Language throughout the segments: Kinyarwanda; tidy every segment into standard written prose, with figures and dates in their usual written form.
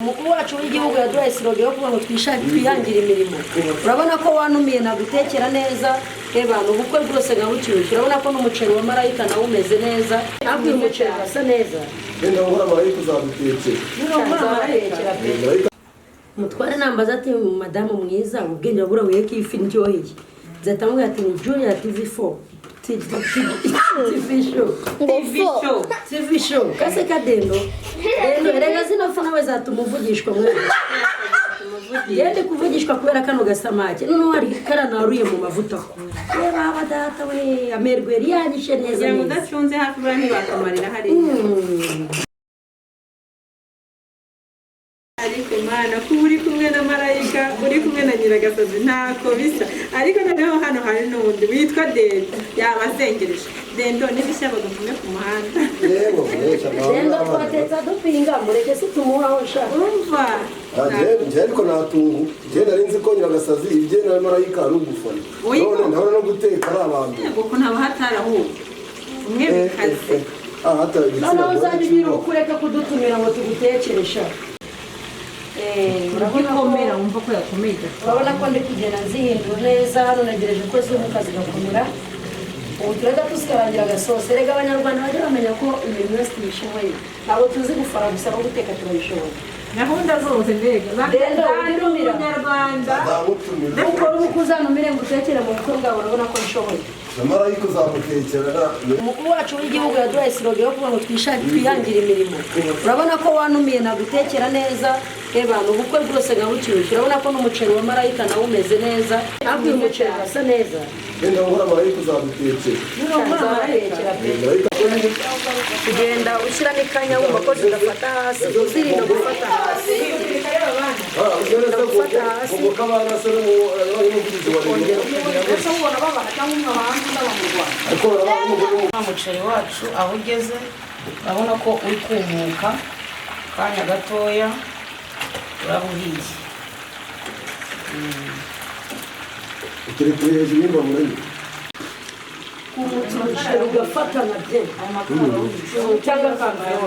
Umukuru wacu w'igihugu yaduhaye slogan yo kuvuga ngo twihangira imirimo. Urabona ko wanumiye nagutekera neza abantu ubukwe bwose ngabucyuye. Urabona ko n'umuceri wa marayika nawe umeze neza. Ntabwo umuceri asa neza. Nenda ngora marayika uzadutekera. Mutware nambaza ati madamu mwiza ubwenge bura wiyeke ifi ndyoheye. Zatamubwira ati ni Julia TV4. TV show. Kase kadendo. Erega zino fana bazatumuvugishwa mwe. Yende kuvugishwa kubera kano gasamake. None wari karanaruye mu mavuta ko. Baba data we amerwe yanyishe neza. Ya mudacunze hafi bani bakamarira hari. Ariko mana kuri kumwe na marayika uri kumwe na nyiragasazi ntako bisa ariko noneho hano hari n'undi witwa Dendo yabasengereje Dendo nibishabaga kumwe ku muhanda Dendo twateza dupinga mureke situmuhaho sha umva nje ariko natungu je narinzi ko nyiragasazi ibye na marayika ari ugufana none ndabona no guteka ari abantu kuko ntaba hataraho umwe bikaze hata none uzanyira ukureka kudutumira ngo tugutekeresha urabona komera umva ko yakomeye urabona ko ndi kugenda zihindura neza hano nagereje ko z'umuka zigakomera ubu turenda tuzigarangira agasosi rega abanyarwanda bajya bamenya ko ibintu byose tubishoboye ntabwo tuzi gufara gusa no guteka turabishoboye gahunda zose mbega Dendo unyarumira Nyarwanda ukora uko uzanumire ngo utekere mu bukwe bwawe urabona ko bishoboye marayika uzamutekera umukuru wacu w'igihugu yaduhaye slogan yo kuvuga ngo twihangira imirimo urabona ko wanumiye nagutekera neza abantu ubukwe bwose ngabucyuye urabona ko n'umuceri wa marayika nawe umeze neza ntabwo umuceri asa neza nenda ngora marayika uzadutekera kugenda ushyiramo ikanya wumva ko zidafata hasi uzirinda gufata hasi gufata hasi umuceri wacu aho ugeze urabona ko uri kumuka kanya gatoya urabuhiye uterekeye hejuru y'imba muri umuceri ugafatana bye cyangwa kangayo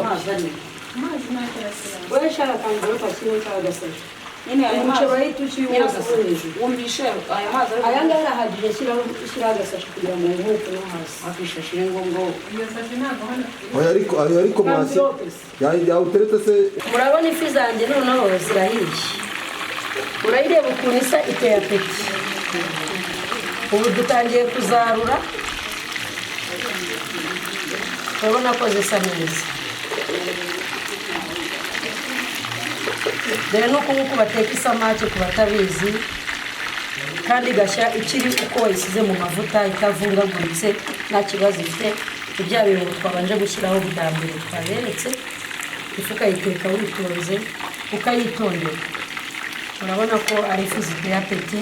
wowe shaka kangayo pakiriho cyangwa gasaje umuceri wahita wumvishe aya mazi aya ngaya arahagije shyiraho agasashi kugira ngo wumuke no hasi akishashire ngombwa iyo sashi ntabwo hano ariko mwasi yawuteretse se murabona ifi zanjye noneho zirahiye urayireba ukuntu isa iteye apeti ubu dutangiye kuzarura urabona ko zisa neza dore nuko nk'uko bateka isamake ku batabizi kandi igashya ikiri uko wayisize mu mavuta itavungaguritse nta kibazo ifite ibya birungo twabanje gushyiraho bwa mbere twaberetse ifu ukayiteka witonze ukayitondera urabona ko ari ifu ziteye apeti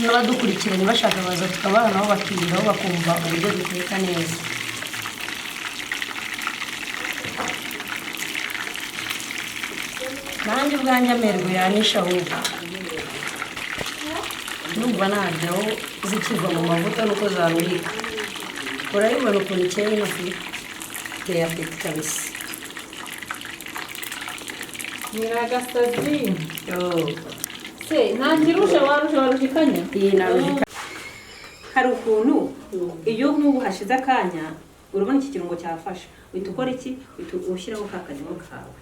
n'abadukurikiranye bashaka baza tukabana nabo bakiyiraho bakumva uburyo duteka neza nanjye ubwanjye amerwe yanisha ahubwo numva naryaho zikiva mu mavuta nuko zarurika urabibona ukuntu ikeye ino fi iteye apeti kabisa nyiragasazi se ntangirusha warushikanya iyi narujika hari ukuntu iyo nk'ubu hashize akanya urabona iki kirungo cyafasha uhita ukora iki ushyiraho ka kanyama kawe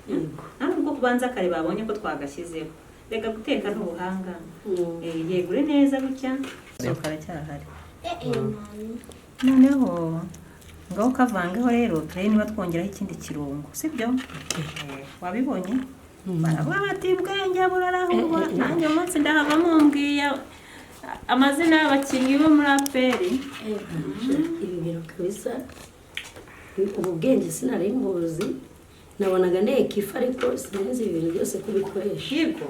ntabwo ubwo kubanza kare babonye ko twagashyizeho reka guteka n'ubuhanga yegure neza gutya karacyahari noneho ngaho kavangeho rero turebe niba twongeraho ikindi kirungo sibyo wabibonye baravuga bati bwenge burarahurwa nanjye umunsi ndahava mumbwiye amazina y'abakinnyi bo muri aperi ibi biro kabisa ubu bwenge sinari mbuzi nabonaga neka ariko sinzi ibintu byose kubikoresha yego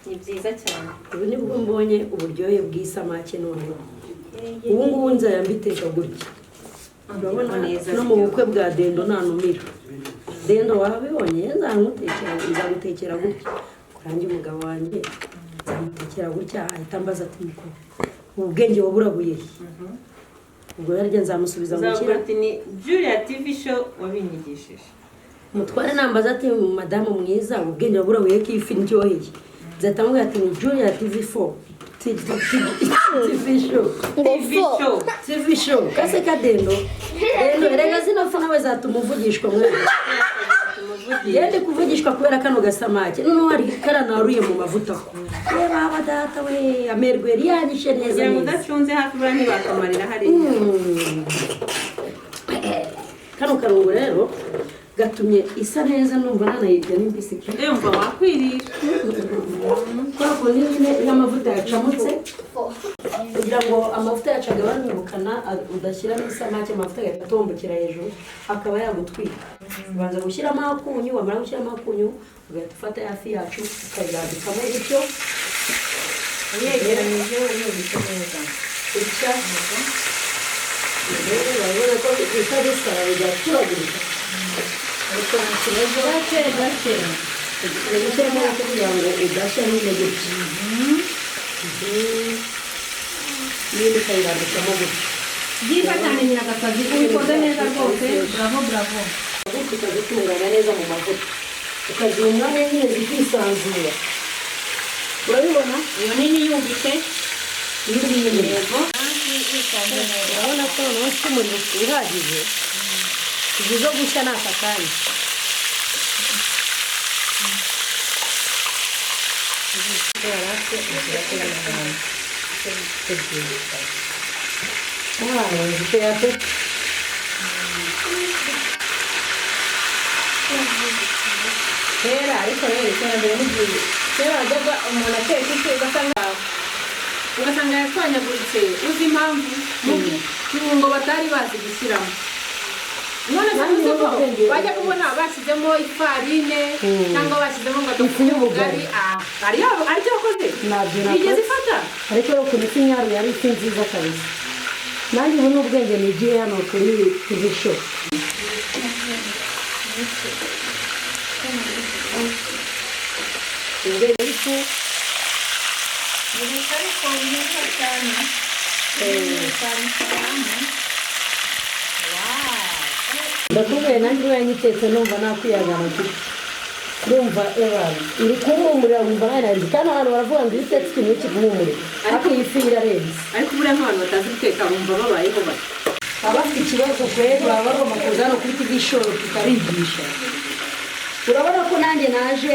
ni byiza cyane ubu nibwo mbonye uburyohe bw'isamake noneho ubu ngubu nzayambiteka gutya urabona no mu bukwe bwa Dendo nanumira Dendo wabibonye nzagutekera gutya kurangi umugabo wanjye nzamutekera gutya ahita ambaza ati mukuru ubu bwenge waburabuye ubwo yarya nzamusubiza mu kira ati ni Julia TV show wabinyigishije umutware nambaza ati madamu mwiza ubwenge burabuye ko ifi ndyoheye nzahita mubwira ati ni Julia TV4 TV show kase kadendo erega zino fana bazatuma uvugishwa mwe yende kuvugishwa kubera kano gasamake none wari karanaruye mu mavuta ko baba data we amerwe yanyishe neza ya mudacunze hafi bani bakamarira hari kano karungu rero gatumye isa neza numva nanayirya n'imbisi umva wakwirira kwako nyine n'amavuta yacamutse kugira ngo amavuta yacu agabanye ubukana udashyiramo isamake amavuta agatombokera hejuru akaba yagutwika ubanza gushyiramo akunyu wamara gushyiramo akunyu ugahita ufata ya fi yacu ukayirambikamo gutyo uyegeranyije uyubitse neza utya urabona ko bisa bisara bigaturagurika ariko nta kibazo gake gushyiramo nako kugira ngo udashya n'intege n'indi ukayirambikamo gutyo byifatanye nyiragasazi ubikoze neza rwose bravo gutyo ukazitunganya neza mu mavuta ukazimwa neza zikisanzura urabibona iyo nini yumvise n'ibindi yego urabona ko noneho ufite umuriro uhagije izo gushya ni aka kanya kera ariko rero iterambere n'igihe kera wajyaga umuntu ateka ifi ugasanga yatwanyaguritse uzi impamvu ngo batari bazi gushyiramo none tuzi ko bajya kubona bashyizemo ifarine cyangwa bashyizemo ngo ifu y'ubugari aricyo wakoze yigeze ifata ariko rero ukuntu ifi nyaru yari ifi nziza kabisa nanjye ubu n'ubwenge nigiye hano kuri TV show ifu ndakubwiye nanjye uriya nyitetse numva nakwiyagana mfite ndumva iri kumpumurira wumva nari kandi abantu baravuga ngo iyo utetse ikintu kiguhumurira ariko iyi fi irarenze ariko buriya nk'abantu batazi guteka bumva babayeho bati baba bafite ikibazo kweri baba bagomba kuza hano kuri TV show tukabigisha urabona ko nanjye naje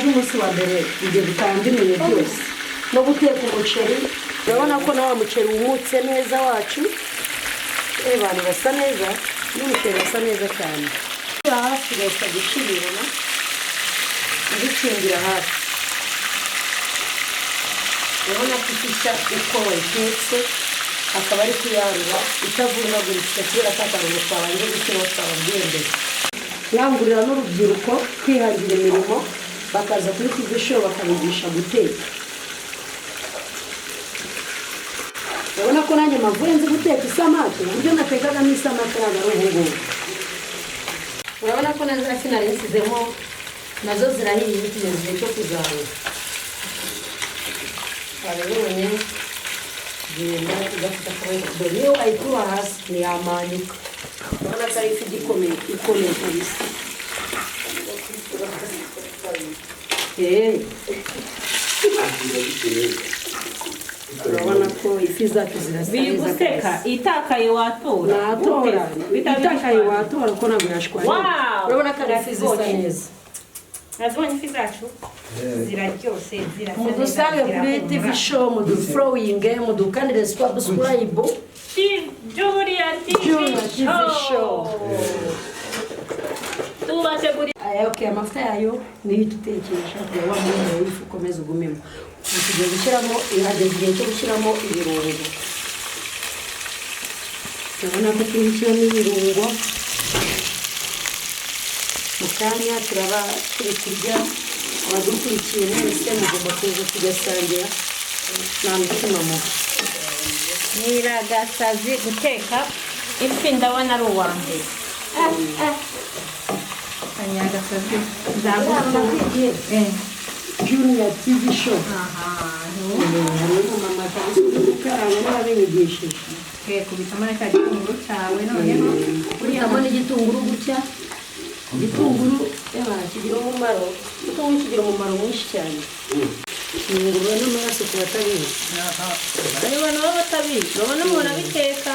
umunsi wa mbere igihe dutangiriye byose no guteka umuceri urabona ko na wa muceri wumutse neza wacu abantu basa neza n'umuceri basa neza cyane hafi gahita gushirira gucungira hafi urabona ko ifite uko wayitetse akaba ari kuyarura itavunaguritse kubera ko akantu twabanje gushyiraho twababwiye mbere yangurira n'urubyiruko kwihangira imirimo bakaza kuri TV show bakabigisha guteka urabona ko nanjye mavuye nzi guteka isamake uburyo natekagamo isamake ntabwo ari ubu ngubu urabona ko nazo sinari nsizemo nazo zirahiye zigeze igihe cyo kuzahura wabibonye genda ugafata akaboko niyo wayikura hasi ntiyamanyuka urabona ko ari ifi ikomeye kabisa urabona ko ifi zacu zirasa neza biguseka itakaye watora natora itakaye watora ko ntabwo yashwanye urabona ko ari ifi zisa neza nazibonye ifi zacu ziraryoshye zirasa neza mudusange kuri TV show muduflowinge mudukandire subscribe Julia TV show tubateguri okay amavuta yayo niyo tutekesha kugira wa mwanya w'ifu ukomeze ugumemo tugiye gushyiramo ihageze igihe cyo gushyiramo ibirungo urabona ko turi gushyiramo ibirungo mu kanya turaba turi kurya abadukurikiye mwese mugomba kuza tugasangira nta mutima mubi Nyiragasazi guteka ifi ndabona ari uwa mbere Nyiragasazi nzagutuye Junior TV show mama karanga n'ababigishije kubitamo n'igitunguru cyawe noneho kuriyamo n'igitunguru gutya igitunguru kigira umumaro, igitunguru kigira umumaro mwinshi cyane. Ingurube n'amaraso ku batabizi. abantu baba batabizi babona umuntu abiteka.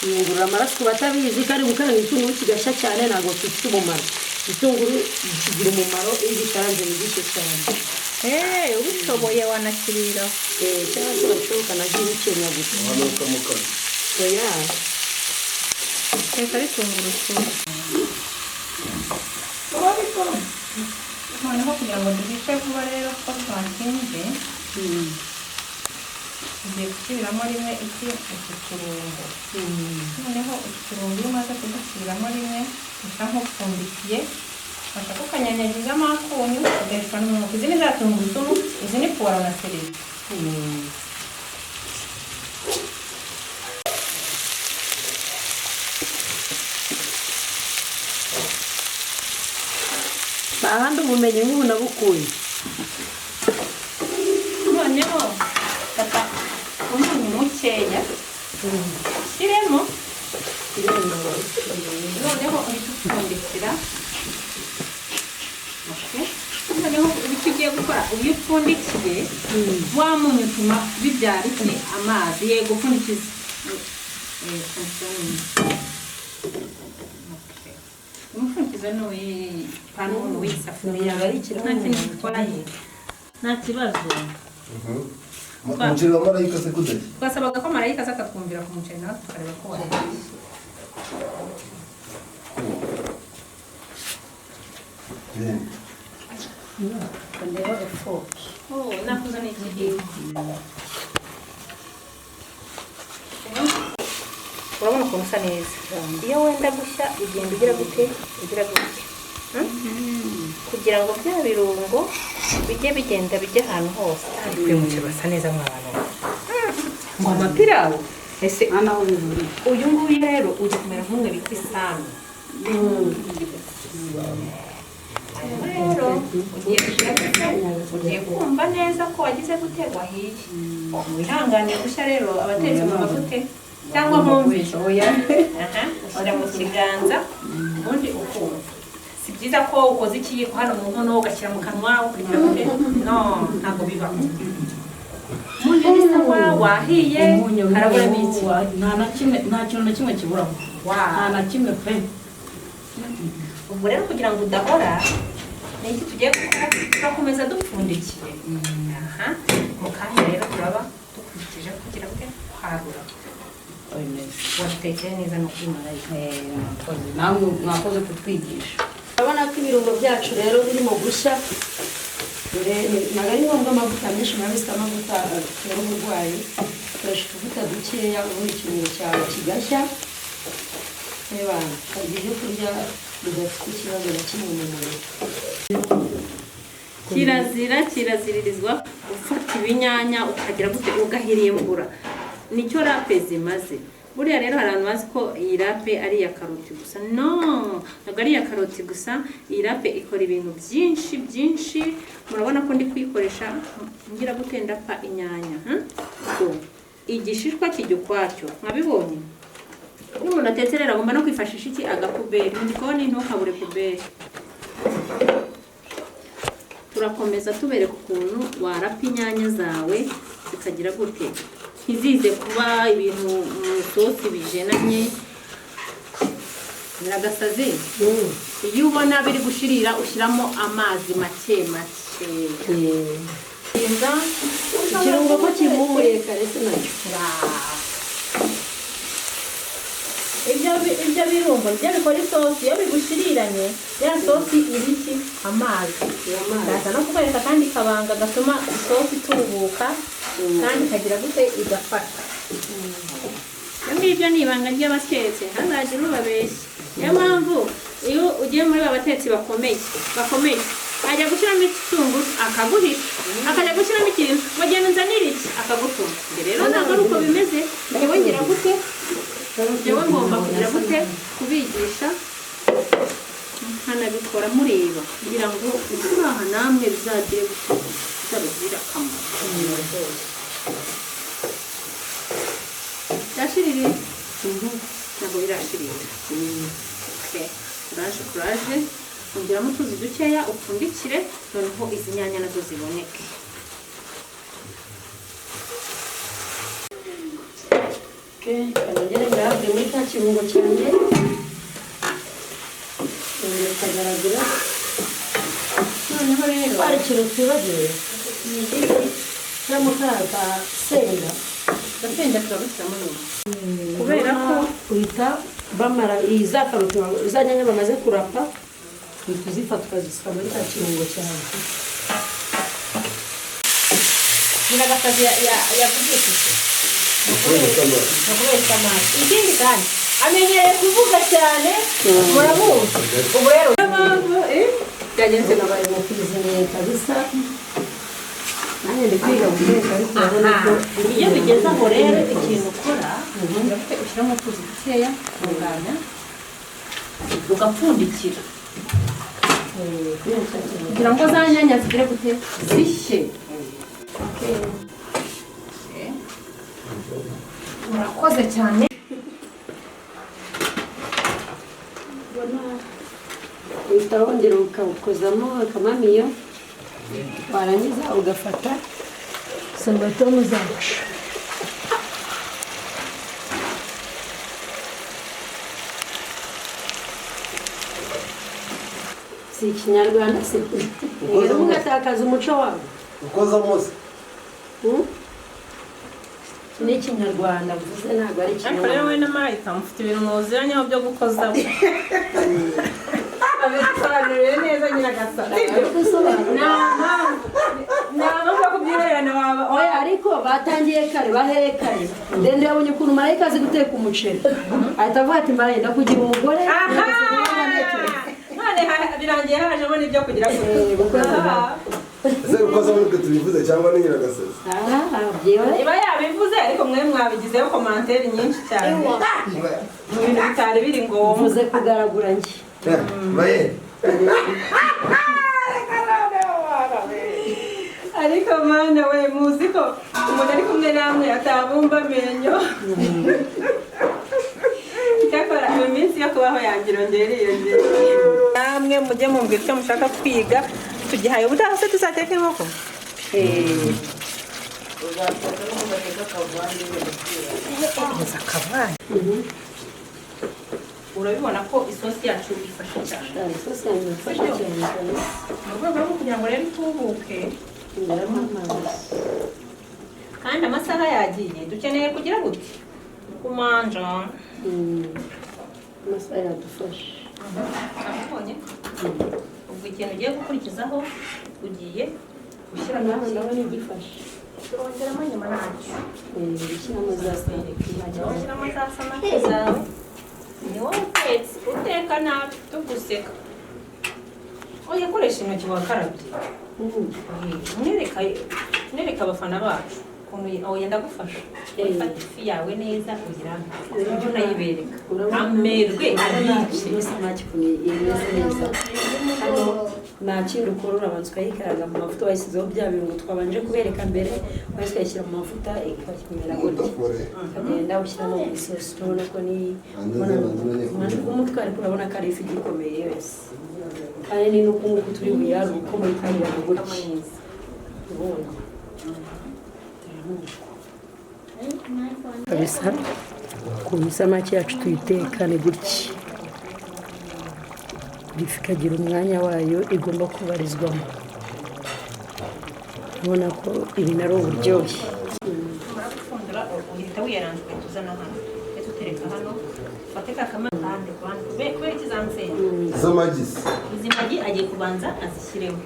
Ingurube amaraso ku batabizi kandi gukaranga igitunguru kigashya cyane ntabwo gifite umumaro. Igitunguru kigira umumaro iyo gikaranze ni gishya cyane. Ubishoboye wanakirira. Cyangwa se bashoboka nagiye bikenya gusa. Oya. Teka ari tungurusumu. Noneho kugira ngo duhishe vuba rero ko twakinze, tugiye gusubiramo rimwe iki kirungo. Noneho iki kirungo iyo umaze kugisubiramo rimwe usa nk'upfundikiye, bashaka ukanyanyagizamo akunyu ugahishwa n'umwuka. Izi ni za tungurusumu, izi ni puwaro na sereri. ahandi ubumenyi nk'ubu nabukuye. Noneho fata umunyu mukeya ushyiremo, noneho uhita upfundikira. Noneho icyo ugiye gukora iyo upfundikiye wa munyu utuma bibyara iki amazi. Yego upfundikiza. Umupfundikizo ni uw'ipanu w'isafuriya, nta kintu gitwaye, nta kibazo. Umuceri wa marayika se kudashya? Twasabaga ko marayika aza akatwumvira ku muceri nawe tukareba ko wahiye. Kandeba gafoke. Nakuze ni iki? Urabona ukuntu usa neza. Iyo wenda gushya ugenda ugira gute? Ugira gute? Kugira ngo bya birungo bijye bigenda bijye ahantu hose. Uyu muceri basa neza mwana. Ngo amapirawu ese uyu nguyu rero ujya kumera nk'umwe bita isano. Rero ugiye kumva neza ko wagize gute wahiye. Wihanganiye gushya rero abatetse mu mavuta cyangwa mwumvishe. Oya. Ushyira mu kiganza ubundi ukumva. Si byiza ko ukoze ikiyiko hano mu nkono ugashyira mu kanwa ukurikira gute. No, ntabwo bibaho. Munje nisawa wahiye harabura iki? nta kintu na kimwe kiburaho. Nta na kimwe pe. Ubwo rero kugira ngo udahora ni iki tugiye gukora, turakomeza dupfundikiye. Mu kanya rero turaba dukurikije kugira ngo harura. Watekeye neza no kuri marayika. Namwe mwakoze kutwigisha. Urabona ko ibirungo byacu rero birimo gushya. Ntabwo ari ngombwa amavuta menshi, murabisita amavuta atera uburwayi. Ukoresha utuvuta dukeya ubundi ikirungo cyawe kigashya. Reba hari ibyo kurya bidafite ikibazo na kimwe mu mubiri. Kiraziririzwa gufata ibinyanya ukagira gute ugahirimbura. Nicyo rape zimaze. Buriya rero hari abantu bazi ko iyi rape ari iya karoti gusa. No, ntabwo ari iya karoti gusa. Iyi rape ikora ibintu byinshi. Murabona ko ndi kuyikoresha ngira gute ndapa inyanya. Igishishwa kijya ukwacyo. Mwabibonye? Iyo umuntu atetse rero agomba no kwifashisha iki agapuberi. Mu gikoni ntukabure puberi. Turakomeza tubereka ukuntu warapa inyanya zawe zikagira gute. Ntizize kuba ibintu mu isosi bijenanye. Biragasaze. Iyo ubona biri gushirira ushyiramo amazi make. Ikirungo ko kimumuriye kare se nacyo. Ibyo birungo byo bikora isosi. Iyo bigushiriranye ya sosi ibiki amazi. Ndaza no kubereka kandi kabanga gatuma isosi itubuka kandi ikagira gute igafata. Ngibyo ni ibanga ry'abatetse ntazagire ubabeshya. Niyo mpamvu iyo ugiye muri abatetsi bakomeye ajya gushyiramo igitunguru akaguhisha, akajya gushyiramo ikintu bagenda nzanira iki akagutuma. Rero ntabwo ari uko bimeze. Njyewe ngira gute, njyewe ngomba kugira gute kubigisha nkanabikora mureba kugira ngo ubutaha namwe bizagire gute bizabagirira akamaro. Birashirira ntabwo birashirira. kuraje ongeramo utuzi dukeya upfundikire noneho izi nyanya nazo ziboneke. kanongere ngahabwe muri ka kirungo cyanjye kagaragara. Noneho rero hari ikintu twibagiwe ni igiti cyangwa ka senga gasenda turabushyiramo nyuma kubera ko uhita bamara za karoti za nyanya bamaze kurapa uhita uzifata ukazisuka muri ka kirungo cyawe. nyiragasazi yavuze iki kubera amazi. Ikindi kandi amenyereye kuvuga cyane muramuzi. Ubu rero mpamvu byagenze nabaye mu kwizineye kabisa nanjye ndi kwiga guteka ariko urabona ko iyo bigeze aho rero ikintu ukora urafite ushyiramo utuzi dukeya unganya ugapfundikira kugira ngo za nyanya zigire gute zishye. Murakoze cyane. uhita wongera ukawukozamo akamamiyo warangiza ugafata salvatome zacu si ikinyarwanda se rero mugatakaza umuco wabo ukoza mose ni ikinyarwanda bivuze ntabwo ari Ariko rero ikinyarwanda. we na Marita mufite ibintu muziranyeho byo gukozamo. Abisobanuriye neza nyiragasazi. Ntabwo kubyihererana waba. Oya ariko batangiye kare bahereye kare ndende yabonye ukuntu marayika azi guteka umuceri ahita avuga ati marayi ndakugira umugore none birangiye hajemo n'ibyo kugira ngo ese ukoza muri twe tubivuze cyangwa ni nyiragasazi iba yabivuze ariko mwe mwabigizeho komanteri nyinshi cyane mu bintu bitari biri ngombwa. mvuze kugaragura njye baye ariko mana we muzi ko umuntu ari kumwe namwe atabumba amenyo. Cyakora iyo minsi yo kubaho yangirongera iyongera. Namwe mujye mumva icyo mushaka kwiga tugihaye ubutaha se tuzateka inkoko. Urabibona ko isosi yacu ifashe cyane. isosi yanjye ifasha cyane kabisa Mu rwego rwo kugira ngo rero itubuke ndaramo amazi kandi amasaha yagiye dukeneye kugira gute kumanja. amasaha yadufasha Abonye ubwo ikintu ugiye gukurikizaho ugiye gushyira nawe ndabona igifasha turongeramo nyuma nacyo gushyiramo za samaki washyiramo za samaki zawe. Ni wowe utetse uteka nabi tuguseka. Oya koresha intoki wakarabye. Mwereka abafana bacu ukuntu oya ndagufasha. Fata ifi yawe neza kugira ngo unayibereka amerwe abice. samaki imeze neza hano nta kindi ukora urabanza ukayikaraga mu mavuta wayisizeho bya birungo twabanje kubereka mbere wahise ukayishyira mu mavuta ikamera gutya ukagenda ushyiramo mu isosi urabona ko ni umutwe ariko urabona ko ari ifi igikomeye yose kandi ni n'uko nguko turi buyare uko muri kariya gutya ubonye kabisa ukuntu isamaki yacu tuyitekane gutya ifi ikagira umwanya wayo igomba kubarizwamo ubona ko ibintu ari uburyohe Umara uhita wiyaranza ugahita uzana hano ugahita utereka hano ufate ka kamara ahandi ku ruhande kubera ikizamsenya z'amagisi izi magi agiye kubanza azishyiremo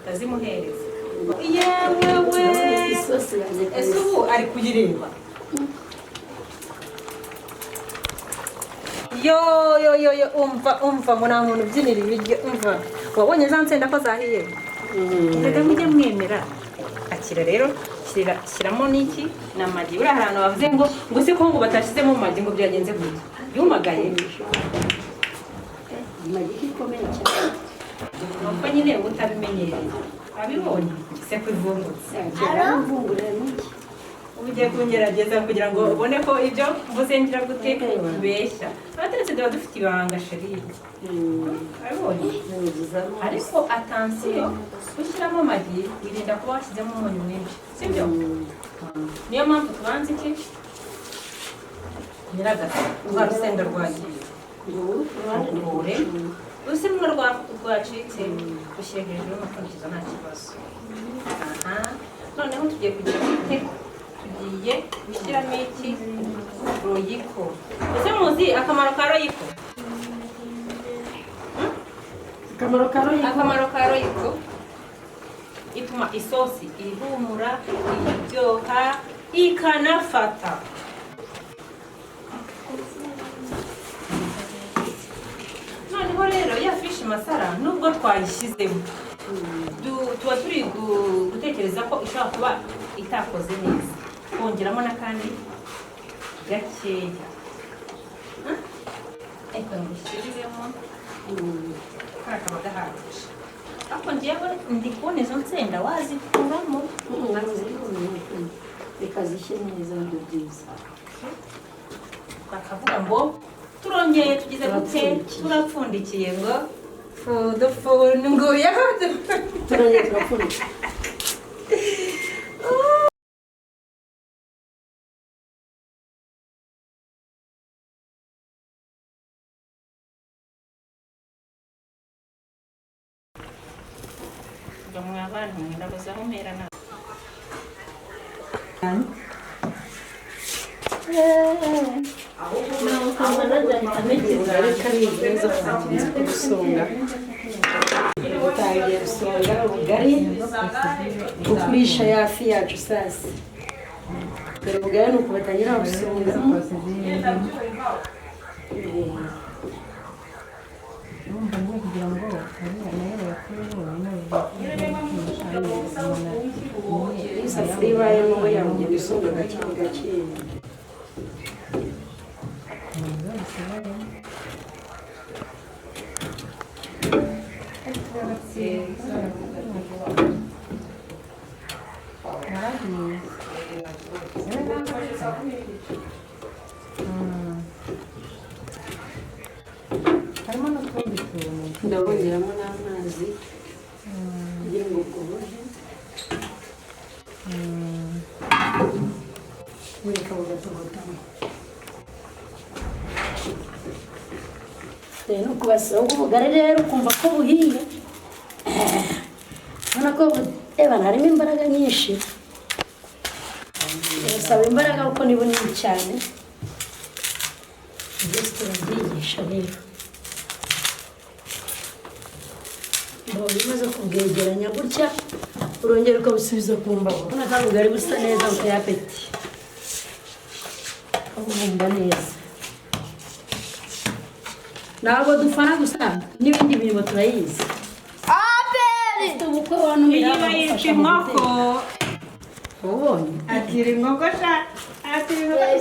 azimuhereza. Yewewe isosi yanjye ese ubu ari kuyireba. Yo umva ngo nta muntu ubyinira ibiryo umva wabonye za nsenda ko zahiye reka mujye mwemera akira rero shyiramo n'iki na magi buriya hari ahantu bavuze ngo si ko ngo batashyizemo magi ngo byagenze gutya yumagaye magi ikomeye cyane nuko nyine utabimenyereye abibonye se kwivungutse aramvungura n'iki ugiye kungerageza kugira ngo ubone ko ibyo mvuze ngira gute beshya abateretse twese tuba dufite ibanga sheri urabibonye ariko atansiyo ushyiramo amagi wirinda kuba washyizemo umunyu mwinshi sibyo niyo mpamvu tubanza iki nyiragasa rwa rusenda rwagiye rukure urusenda rwacitse rushyire hejuru y'umupfundikizo nta kibazo noneho tugiye kugira igitego tugiye gushyiramo iki royiko ese muzi akamaro ka royiko akamaro ka royiko ituma isosi ihumura iryoha ikanafata noneho rero ya fishi masara nubwo twayishyizemo tuba turi gutekereza ko ishobora kuba itakoze neza kongeramo n'akandi gakeya reka ngushyiremo kariya kaba gahagije ariko njyewe ndi kubona izo nsenda wazikuramo reka zishye neza ni byiza bakavuga ngo turongeye tugize gute turapfundikiye ngo dufunguye turongeye turapfundikiye mwabana ndabuza aho mpera nawe utangiye gusonga ubugari ukurisha ya fi yacu sasa dore ubugari ni uko batangira gusongamo isafuriya ibayemo we yawugenda usonga gake gake ndabongeramo n'amazi kugira ngo bworohe bureka bugatogotamo rero nuko basonga ubugari rero ukumva ko buhiye ubona ko harimo imbaraga nyinshi busaba imbaraga kuko ni bunini cyane byose turabyigisha rero bimaze kubwegeranya gutya urongera ukabusubiza ku mbaho ubona ko ubugari busa neza buteye apeti ukabumva neza ntabwo dufana gusa n'ibindi mirimo turayizi ubukwe wanumira bayita inkoko ubonye atira inkoko sha atira inkoko